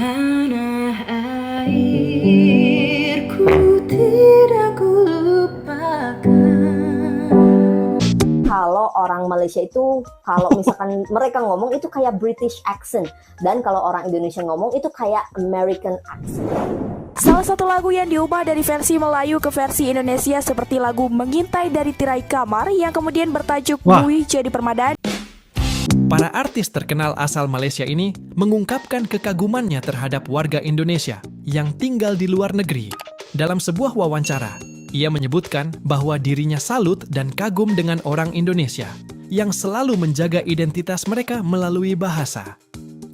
Tanah airku tidak kulupakan. Kalau orang Malaysia itu, kalau misalkan mereka ngomong itu kayak British accent, dan kalau orang Indonesia ngomong itu kayak American accent. Salah satu lagu yang diubah dari versi Melayu ke versi Indonesia seperti lagu Mengintai dari Tirai Kamar yang kemudian bertajuk Bui Jadi Permadani. Para artis terkenal asal Malaysia ini mengungkapkan kekagumannya terhadap warga Indonesia yang tinggal di luar negeri. Dalam sebuah wawancara, ia menyebutkan bahwa dirinya salut dan kagum dengan orang Indonesia yang selalu menjaga identitas mereka melalui bahasa.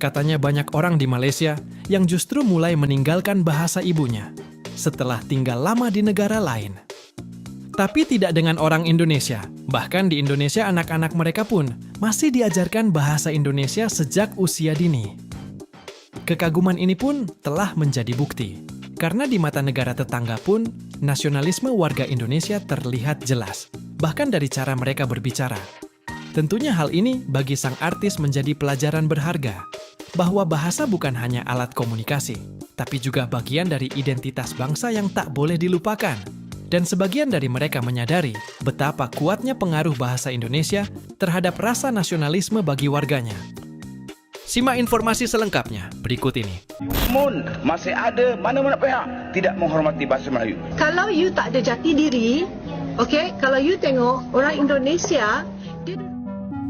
Katanya banyak orang di Malaysia yang justru mulai meninggalkan bahasa ibunya setelah tinggal lama di negara lain. Tapi tidak dengan orang Indonesia. Bahkan di Indonesia anak-anak mereka pun masih diajarkan bahasa Indonesia sejak usia dini. Kekaguman ini pun telah menjadi bukti. Karena di mata negara tetangga pun, nasionalisme warga Indonesia terlihat jelas. Bahkan dari cara mereka berbicara. Tentunya hal ini bagi sang artis menjadi pelajaran berharga. Bahwa bahasa bukan hanya alat komunikasi, tapi juga bagian dari identitas bangsa yang tak boleh dilupakan. Dan sebagian dari mereka menyadari betapa kuatnya pengaruh bahasa Indonesia terhadap rasa nasionalisme bagi warganya. Simak informasi selengkapnya berikut ini. Namun masih ada mana-mana pihak tidak menghormati bahasa Melayu. Kalau you tak ada jati diri, okay, kalau you tengok orang Indonesia, dia...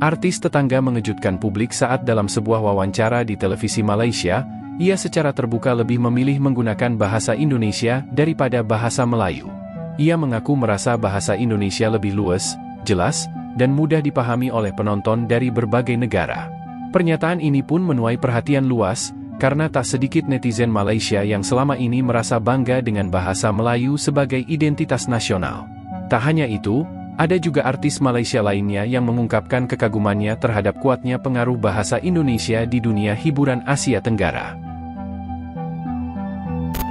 Artis tetangga mengejutkan publik saat dalam sebuah wawancara di televisi Malaysia, ia secara terbuka lebih memilih menggunakan bahasa Indonesia daripada bahasa Melayu. Ia mengaku merasa bahasa Indonesia lebih luas, jelas, dan mudah dipahami oleh penonton dari berbagai negara. Pernyataan ini pun menuai perhatian luas, karena tak sedikit netizen Malaysia yang selama ini merasa bangga dengan bahasa Melayu sebagai identitas nasional. Tak hanya itu, ada juga artis Malaysia lainnya yang mengungkapkan kekagumannya terhadap kuatnya pengaruh bahasa Indonesia di dunia hiburan Asia Tenggara.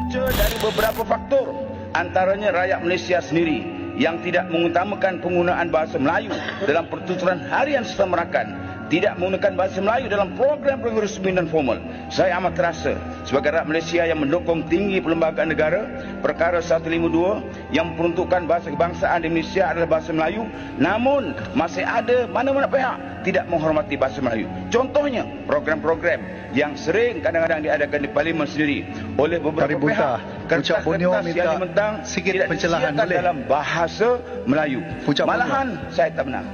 Dari beberapa faktor, antaranya rakyat Malaysia sendiri yang tidak mengutamakan penggunaan bahasa Melayu dalam pertuturan harian serta merakan, tidak menggunakan bahasa Melayu dalam program-program resmi dan formal. Saya amat terasa sebagai rakyat Malaysia yang mendukung tinggi perlembagaan negara, perkara 152 yang peruntukan bahasa kebangsaan di Malaysia adalah bahasa Melayu, namun masih ada mana-mana pihak tidak menghormati bahasa Melayu. Contohnya, program-program yang sering kadang-kadang diadakan di Parlimen sendiri oleh beberapa pihak, kertas-kertas yang dimentang tidak disediakan dalam bahasa Melayu. Malahan, saya tak benar.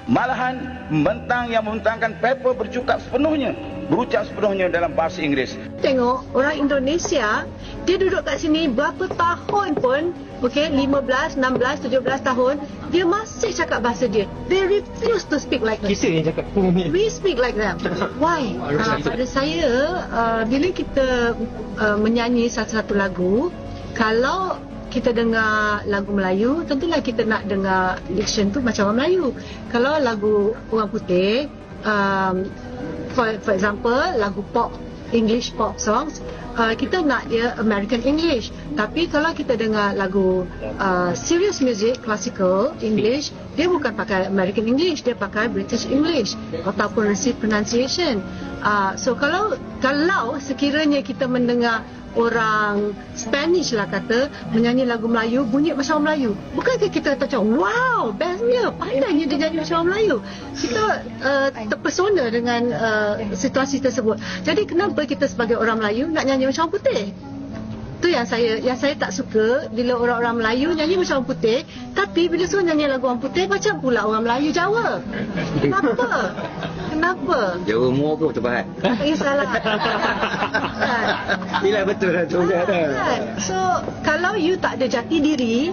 Malahan membentangkan paper berucap sepenuhnya dalam bahasa Inggeris. Tengok orang Indonesia, dia duduk kat sini berapa tahun pun, okay, 15, 16, 17 tahun, dia masih cakap bahasa dia. They refuse to speak like us. Kita yang cakap. We speak like them. Why? Pada saya, bila kita menyanyi satu-satu lagu, kalau kita dengar lagu Melayu, tentulah kita nak dengar diction tu macam orang Melayu. Kalau lagu orang putih, for example, lagu pop, English pop songs, kita nak dia American English. Tapi kalau kita dengar lagu serious music, classical English, dia bukan pakai American English, dia pakai British English ataupun receive pronunciation. So kalau sekiranya kita mendengar orang Spanish lah kata menyanyi lagu Melayu bunyi macam orang Melayu, bukankah kita kata macam wow, bestnya, pandainya dia nyanyi macam orang Melayu. Kita terpesona dengan situasi tersebut. Jadi kenapa kita sebagai orang Melayu nak nyanyi macam orang putih? Tu yang saya tak suka bila orang-orang Melayu nyanyi macam orang putih, tapi bila suruh nyanyi lagu orang putih macam pula orang Melayu Jawa. Kenapa? Jawa Muar pun terbahat. Tak kisahlah. Bila betul lah tu. So, kalau you tak ada jati diri,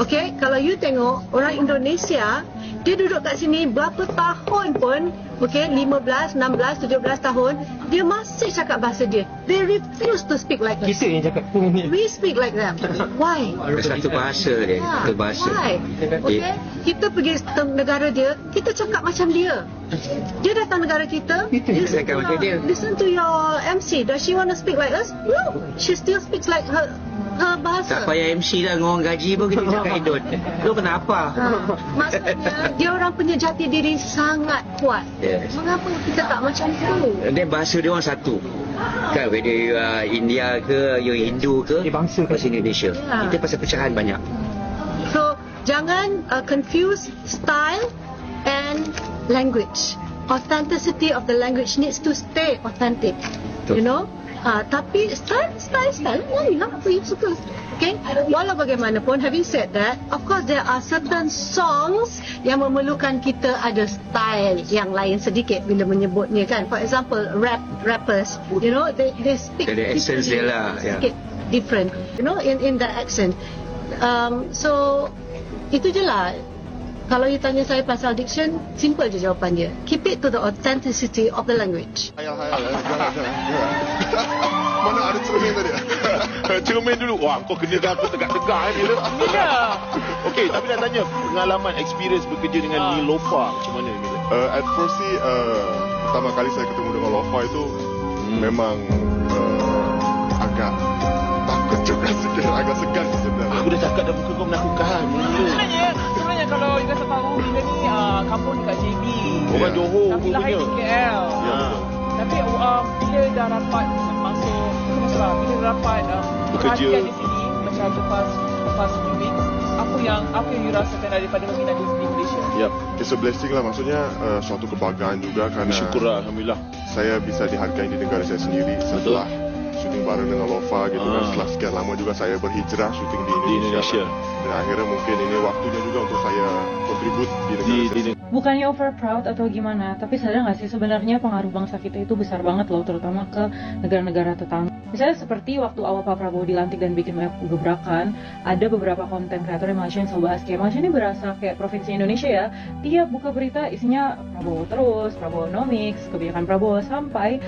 okay, kalau you tengok orang Indonesia, dia duduk kat sini berapa tahun pun, okay, 15, 16, 17 tahun, dia masih cakap bahasa dia. They refuse to speak like us. Kita yang cakap. We speak like them. Why? Satu bahasa dia. Satu bahasa. Why? Okay, kita pergi ke negara dia, kita cakap macam dia. Dia datang negara kita, cakap macam dia. Listen to your MC. Does she want to speak like us? No. She still speaks like her bahasa. Tak payah MC lah, dengan orang gaji pun kita cakap idol. Lu kenapa? Maksudnya dia orang punya jati diri sangat kuat. Yes. Mengapa kita tak macam tu? Dan bahasa dia orang satu. Kan, whether you India ke, you Hindu ke, bahasa Indonesia. Ya. Kita pasal pecahan banyak. So, jangan confuse style and language. Authenticity of the language needs to stay authentic. Betul. You know? Tapi style, nyanyilah apa you suka. Okay? Walau bagaimanapun, having said that, of course there are certain songs yang memerlukan kita ada style yang lain sedikit bila menyebutnya kan. For example, rappers, you know, they speak Ada accent dia lah, ya. sedikit different, you know, in the accent. So itu je lah. Kalau you tanya saya pasal diction, simple je jawapan dia. Keep it to the authenticity of the language. Mana ada cermin tadi? Cermin dulu. Wah, kau kenakan aku tegak-tegak ni. Mila. Okey, tapi nak tanya pengalaman, experience bekerja dengan Nilofa macam mana Mila? At first sih, pertama kali saya ketemu dengan Lofa itu memang agak takut juga sikit, agak segan sebenarnya. Aku dah cakap dah muka kau menakutkan. Sebenarnya kalau you guys tahu Mila ni kampung dekat JB. Orang Johor Tapi lahir di KL. Tapi bila dah dapat masuk bila dapat bekerja di sini macam lepas few weeks, apa yang you rasakan daripada meminat di Malaysia? Yep, it's a blessing lah. Maksudnya suatu kebanggaan juga kerana Syukurlah, alhamdulillah. Saya bisa dihargai di negara saya sendiri setelah syuting bareng dengan Lofa gitu kan. Setelah sekian lama juga saya berhijrah syuting di Indonesia. Dan akhirnya mungkin ini waktunya juga untuk saya kontribut di negara saya. Bukannya over proud atau gimana, tapi sadar nggak sih sebenarnya pengaruh bangsa kita itu besar banget loh, terutama ke negara-negara tetangga. Misalnya seperti waktu awal Pak Prabowo dilantik dan bikin banyak gebrakan, ada beberapa konten kreator yang Malaysia yang selalu bahas kayak Malaysia ini berasa kayak provinsi Indonesia ya. Tiap buka berita isinya Prabowo terus, Prabowonomics, kebijakan Prabowo, sampai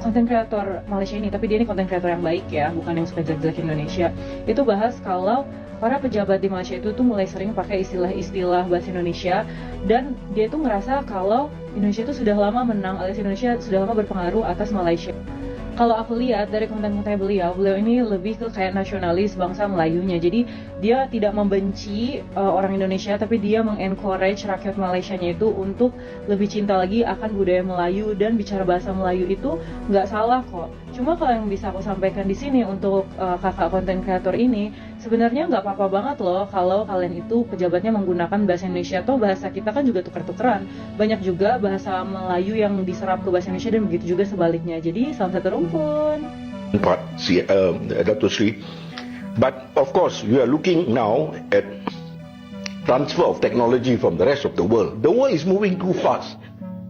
konten kreator Malaysia ini, tapi dia ini konten kreator yang baik ya, bukan yang suka jelek-jelek Indonesia. Itu bahas kalau para pejabat di Malaysia itu tuh mulai sering pakai istilah-istilah bahasa Indonesia, dan dia tuh ngerasa kalau Indonesia itu sudah lama menang, alias Indonesia sudah lama berpengaruh atas Malaysia. Kalau aku lihat dari konten-konten beliau ini lebih ke kayak nasionalis bangsa Melayunya. Jadi dia tidak membenci orang Indonesia, tapi dia mengencourage rakyat Malaysianya itu untuk lebih cinta lagi akan budaya Melayu, dan bicara bahasa Melayu itu nggak salah kok. Cuma kalau yang bisa aku sampaikan di sini untuk kakak konten kreator ini, sebenarnya nggak apa-apa banget loh kalau kalian itu pejabatnya menggunakan bahasa Indonesia, atau bahasa kita kan juga tuker-tukeran. Banyak juga bahasa Melayu yang diserap ke bahasa Indonesia, dan begitu juga sebaliknya. Jadi salam satu rumpun. Pak Dato' Sri. But of course, we are looking now at transfer of technology from the rest of the world. The world is moving too fast,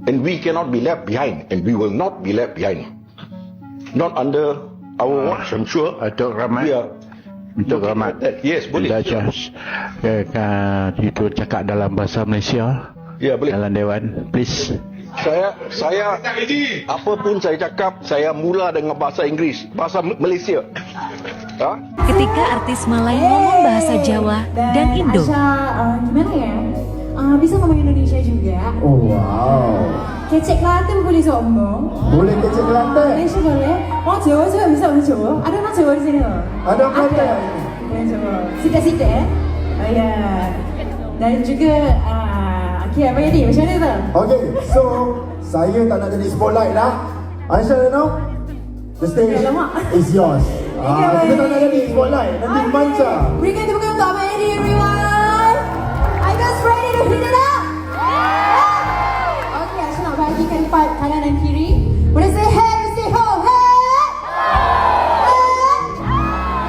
and we cannot be left behind, and we will not be left behind. Not under our watch, I'm sure. Datuk Rahmat. Untuk Rahmat. Yes, boleh. Itu cakap dalam bahasa Malaysia. Ya, boleh. Dalam Dewan, please. Saya apa pun saya cakap, saya mula dengan bahasa Inggeris, bahasa Malaysia. Ha? Ketika artis Malay ngomong bahasa Jawa dan Indo. Gimana ya? Bisa ngomong Indonesia juga. Oh wow. Kecek Kelantan boleh sombong. Boleh kecek Kelantan. Malaysia boleh. Orang Jawa juga bisa orang Jawa. Ada orang Jawa di sini loh. Ada Kelantan. Orang Jawa. Sikat-sikat ya. Oh ya. Dan juga okay, apa jadi? Macam mana tu? Okay, so saya tak nak jadi spotlight lah. Aisyah, you know, the stage is yours. Kita tak nak jadi spotlight. Nanti manca. Berikan tepuk tangan untuk Abang Eddie, everyone. Are you guys ready to hit it up? Okay, Aisyah nak bagikan part kanan dan kiri. Boleh say hey, say ho, hey.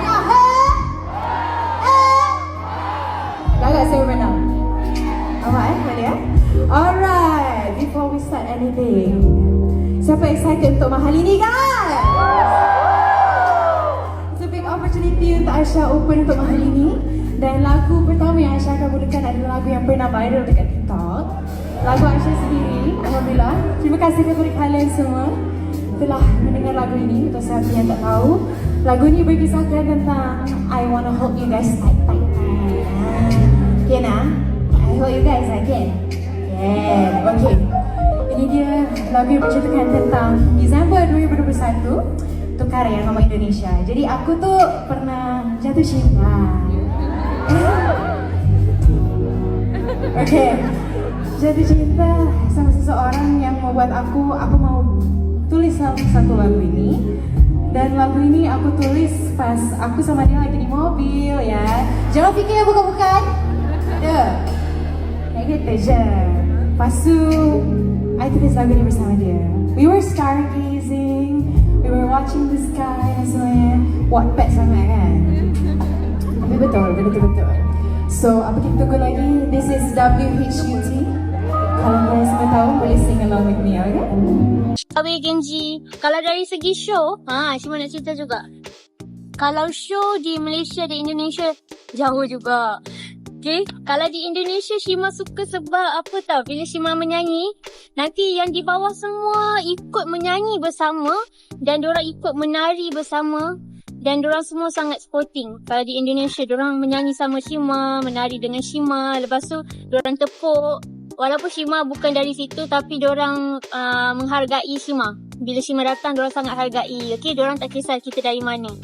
Ya, hey. Agak saya menang. Alright, boleh ya? Alright, before we start anything, siapa excited untuk mahal ini guys? It's a big opportunity untuk Aisyah open untuk mahal ini. Dan lagu pertama yang Aisyah akan mulakan adalah lagu yang pernah viral dekat TikTok. Lagu Aisyah sendiri, alhamdulillah. Terima kasih kepada kalian semua telah mendengar lagu ini. Untuk siapa yang tak tahu, lagu ini berkisahkan tentang I wanna hold you guys tight. Okay nah? I hold you guys again. Yeah, okay. Ini dia lagu yang berceritakan tentang Disember 2021 untuk karya Mama Indonesia. Jadi aku tuh pernah jatuh cinta. Okay, jatuh cinta sama seseorang membuat aku mau tulis satu lagu ini. Dan lagu ini aku tulis pas aku sama dia lagi di mobil ya. Jangan pikir bukan. Kayak gitu aja. Pas tu, I tulis lagu ini bersama dia. We were stargazing, we were watching the sky dan semuanya. Wattpad sangat kan? Tapi betul. So, apa kita tunggu lagi? This is WHUT. Kalau kalian semua tahu, boleh sing along with me, okay? Habis Genji, kalau dari segi show, Shima nak cerita juga. Kalau show di Malaysia, di Indonesia, jauh juga. Okay, kalau di Indonesia Shima suka sebab apa tahu, bila Shima menyanyi, nanti yang di bawah semua ikut menyanyi bersama dan diorang ikut menari bersama dan diorang semua sangat sporting. Kalau di Indonesia, diorang menyanyi sama Shima, menari dengan Shima, lepas tu diorang tepuk. Walaupun Shima bukan dari situ, tapi diorang menghargai Shima. Bila Shima datang, diorang sangat hargai. Okay, diorang tak kisah kita dari mana.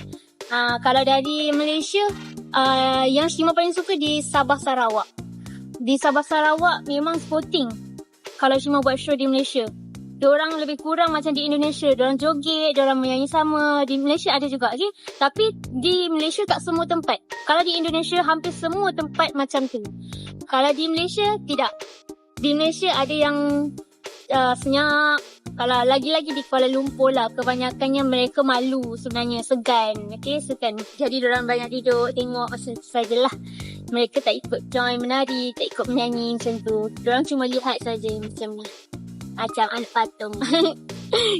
Kalau dari Malaysia, yang Shima paling suka di Sabah Sarawak. Di Sabah Sarawak memang sporting. Kalau Shima buat show di Malaysia, diorang lebih kurang macam di Indonesia. Diorang joget, diorang menyanyi sama. Di Malaysia ada juga, okay? Tapi di Malaysia tak semua tempat. Kalau di Indonesia, hampir semua tempat macam tu. Kalau di Malaysia, tidak. Di Malaysia ada yang senyap. Kalau lagi-lagi di Kuala Lumpur lah, kebanyakannya mereka malu sebenarnya, segan. Okay, segan. Jadi diorang banyak duduk, tengok sajalah. Mereka tak ikut join menari, tak ikut menyanyi macam tu. Diorang cuma lihat saja macam ni. Macam anak patung.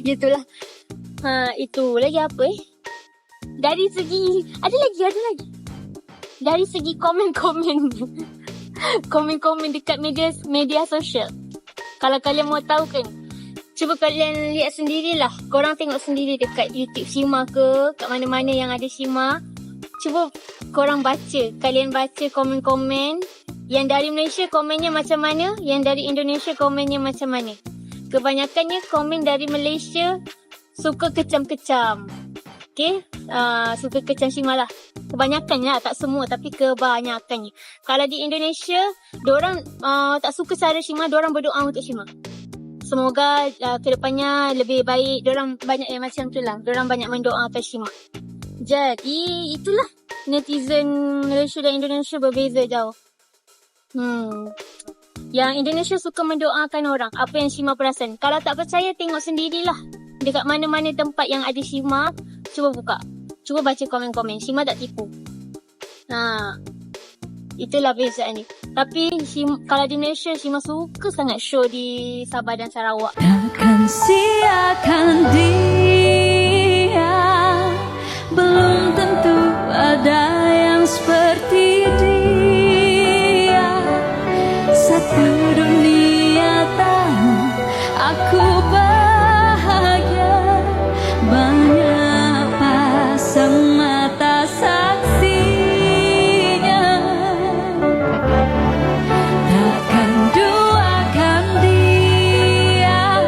Gitulah. Itu lagi apa Dari segi, ada lagi. Dari segi komen-komen. Komen-komen dekat media sosial. Kalau kalian mau tahu kan, cuba kalian lihat sendirilah. Korang tengok sendiri dekat YouTube Shima ke, kat mana-mana yang ada Shima. Cuba korang baca. Kalian baca komen-komen. Yang dari Malaysia komennya macam mana, yang dari Indonesia komennya macam mana. Kebanyakannya komen dari Malaysia suka kecam-kecam. Okay, suka kecam Shima lah. Kebanyakannya lah, tak semua, tapi kebanyakannya. Kalau di Indonesia, diorang tak suka cara Shima, diorang berdoa untuk Shima. Semoga kedepannya lebih baik. Diorang banyak yang macam tu lah. Diorang banyak mendoakan Shima. Jadi, itulah. Netizen Malaysia dan Indonesia berbeza jauh. Yang Indonesia suka mendoakan orang. Apa yang Shima perasan. Kalau tak percaya, tengok sendirilah. Dekat mana-mana tempat yang ada Shima, cuba buka. Cuba baca komen-komen. Shima tak tipu. Itulah bezaan ni. Tapi kalau di Malaysia, Shima suka sangat show di Sabah dan Sarawak. Takkan siakan dia, belum tentu ada yang seperti dia. Satu dunia tahu aku bahagia, banyak pasang mata saksinya. Takkan duakan dia,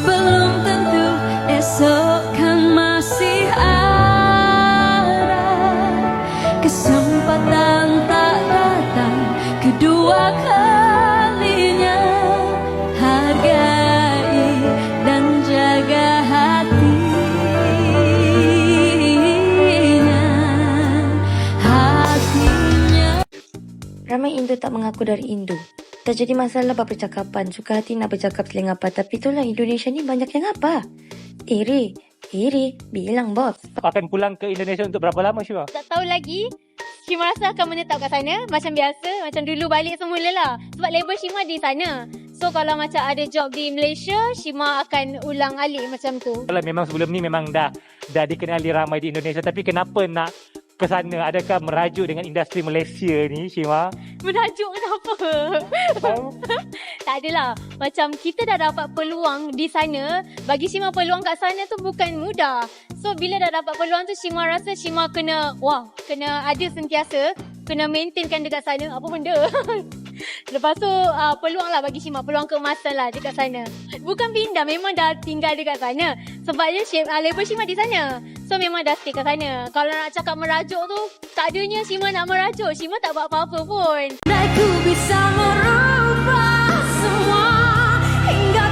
belum tentu esok kan masih ada. Kesempatan tak datang kedua kalinya. Hargai dan jaga hatinya. Ramai Indo tak mengaku dari Indo. Tak jadi masalah berpercakapan. Suka hati nak bercakap seling apa. Tapi itulah Indonesia ni banyak yang apa. Iri, bilang bos. Akan pulang ke Indonesia untuk berapa lama Shima? Tak tahu lagi. Shima rasa akan menetap kat sana. Macam biasa. Macam dulu balik semula lah. Sebab label Shima di sana. So kalau macam ada job di Malaysia, Shima akan ulang alik macam tu. Kalau memang sebelum ni memang dah dikenali ramai di Indonesia. Tapi kenapa nak ke sana? Adakah merajuk dengan industri Malaysia ni, Shima? Merajuk kenapa? Tak adalah. Macam kita dah dapat peluang di sana. Bagi Shima peluang kat sana tu bukan mudah. So bila dah dapat peluang tu, Shima rasa Shima kena ada sentiasa. Kena maintainkan dekat sana. Apa benda? Lepas tu peluang lah bagi Shima. Peluang keemasan lah dekat sana. Bukan pindah, memang dah tinggal dekat sana. Sebabnya label Shima di sana. So memang dah stay kat sana. Kalau nak cakap merajuk tu, tak adanya Shima nak merajuk. Shima tak buat apa-apa pun. Aku bisa merubah semua hingga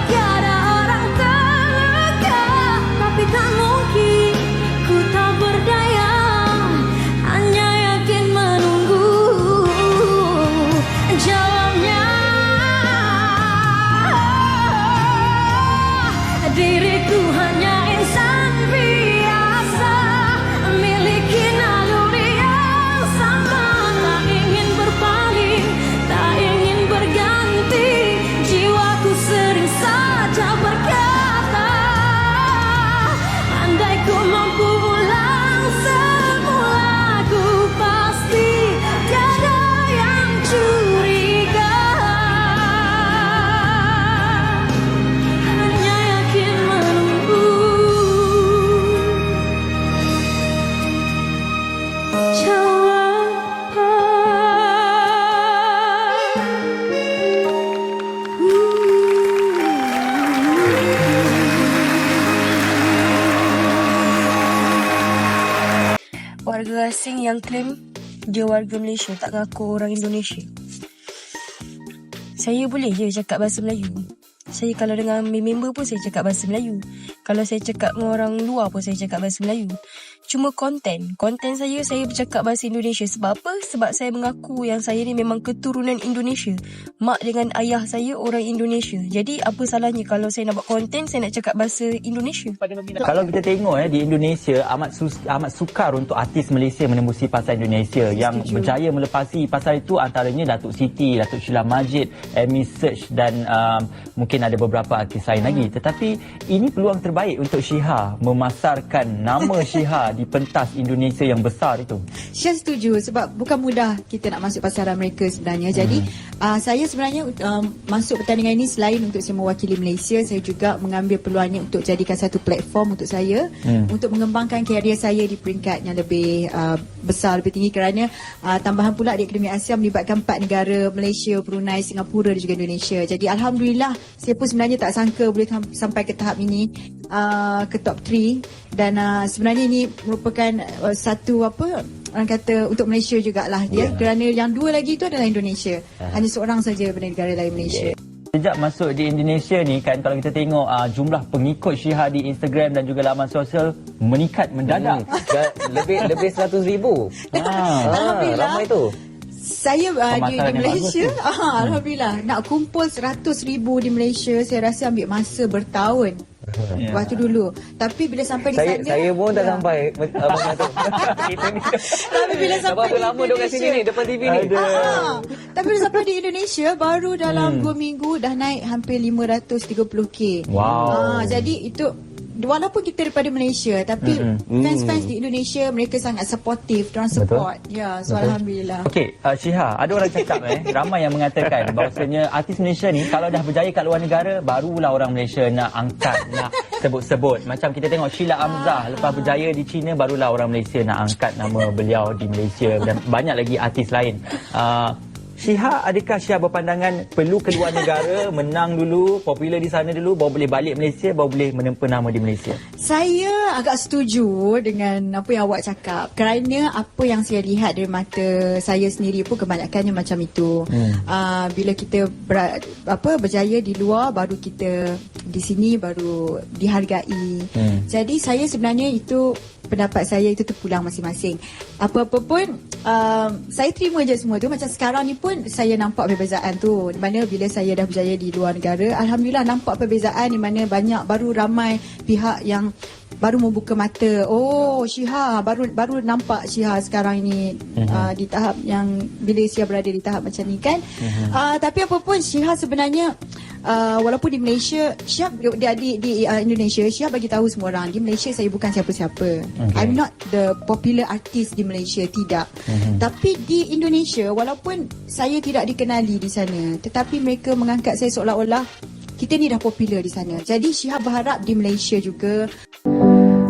asing yang klaim dia warga Malaysia tak ngaku orang Indonesia. Saya boleh je cakap bahasa Melayu. Saya kalau dengan member pun saya cakap bahasa Melayu. Kalau saya cakap dengan orang luar pun saya cakap bahasa Melayu. Cuma konten saya bercakap bahasa Indonesia. Sebab apa? Sebab saya mengaku yang saya ni memang keturunan Indonesia. Mak dengan ayah saya orang Indonesia. Jadi apa salahnya kalau saya nak buat konten, saya nak cakap bahasa Indonesia. Kalau kita tengok di Indonesia amat sukar untuk artis Malaysia menembusi pasar Indonesia. Yang berjaya melepasi pasar itu antaranya Datuk Siti, Datuk Sheila Majid, Amy Search dan mungkin ada beberapa artis lain lagi. Tetapi ini peluang terbaik untuk Shiha memasarkan nama Shiha di pentas Indonesia yang besar itu. Saya setuju sebab bukan mudah kita nak masuk pasaran mereka sebenarnya. Jadi saya sebenarnya masuk pertandingan ini selain untuk saya mewakili Malaysia, saya juga mengambil peluangnya untuk jadikan satu platform untuk saya untuk mengembangkan karier saya di peringkat yang lebih besar, lebih tinggi kerana tambahan pula di Akademi Asia melibatkan 4 negara, Malaysia, Brunei, Singapura dan juga Indonesia. Jadi alhamdulillah saya pun sebenarnya tak sangka boleh sampai ke tahap ini, ke top 3 dan sebenarnya ini merupakan satu orang kata untuk Malaysia jugalah dia kerana yang 2 lagi itu adalah Indonesia. Hanya seorang saja daripada negara lain Malaysia. Sejak masuk di Indonesia ni kan, kalau kita tengok jumlah pengikut Shiha di Instagram dan juga laman sosial meningkat mendadak. Lebih 100,000. Alhamdulillah. Ramai tu. Saya di Malaysia, alhamdulillah nak kumpul 100,000 di Malaysia saya rasa ambil masa bertahun. Waktu dulu. Tapi bila sampai di sana, saya pun tak sampai abang tu. Tapi bila sampai berapa lama duduk kat sini ni depan TV ni. Tapi bila sampai di Indonesia baru dalam 2 minggu dah naik hampir 530k. Wow. Jadi itu walaupun kita daripada Malaysia tapi fans-fans di Indonesia mereka sangat supportive, diorang support. Ya, so alhamdulillah. Okey, Shiha, ada orang cakap ramai yang mengatakan bahawasanya artis Malaysia ni kalau dah berjaya kat luar negara barulah orang Malaysia nak angkat, nak sebut-sebut. Macam kita tengok Sheila Amzah lepas berjaya di China barulah orang Malaysia nak angkat nama beliau di Malaysia dan banyak lagi artis lain. Shiha, adakah Shiha berpandangan perlu keluar negara, menang dulu, popular di sana dulu, baru boleh balik Malaysia, baru boleh menempa nama di Malaysia? Saya agak setuju dengan apa yang awak cakap kerana apa yang saya lihat dari mata saya sendiri pun kebanyakannya macam itu. Bila kita berjaya di luar, baru kita di sini baru dihargai. Jadi saya sebenarnya itu pendapat saya itu terpulang masing-masing. Apa-apa pun saya terima je semua tu. Macam sekarang ni pun saya nampak perbezaan tu. Di mana bila saya dah berjaya di luar negara, alhamdulillah nampak perbezaan di mana baru ramai pihak yang baru membuka mata. Oh, Shiha baru nampak Shiha sekarang ini di tahap yang bila Shiha berada di tahap macam ni kan. Tapi apa pun Shiha sebenarnya walaupun di Malaysia, Shiha di Indonesia, Shiha bagi tahu semua orang di Malaysia saya bukan siapa-siapa. I'm not the popular artist di Malaysia, tidak. Tapi di Indonesia walaupun saya tidak dikenali di sana, tetapi mereka mengangkat saya seolah-olah kita ni dah popular di sana. Jadi Shiha berharap di Malaysia juga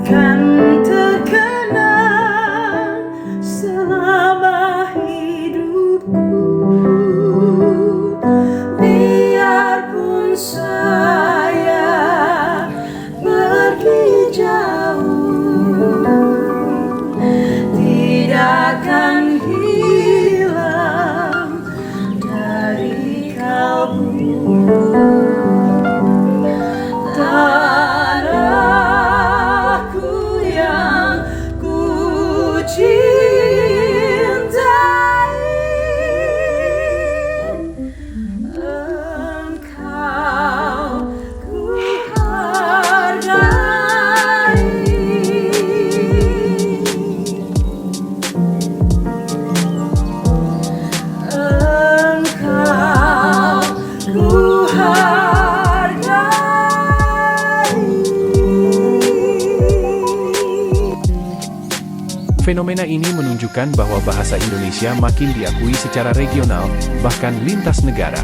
kan terkenal selama hidupku, biarpun saya pergi jauh, tidak akan hilang dari kalbu. Fenomena ini menunjukkan bahwa bahasa Indonesia makin diakui secara regional, bahkan lintas negara.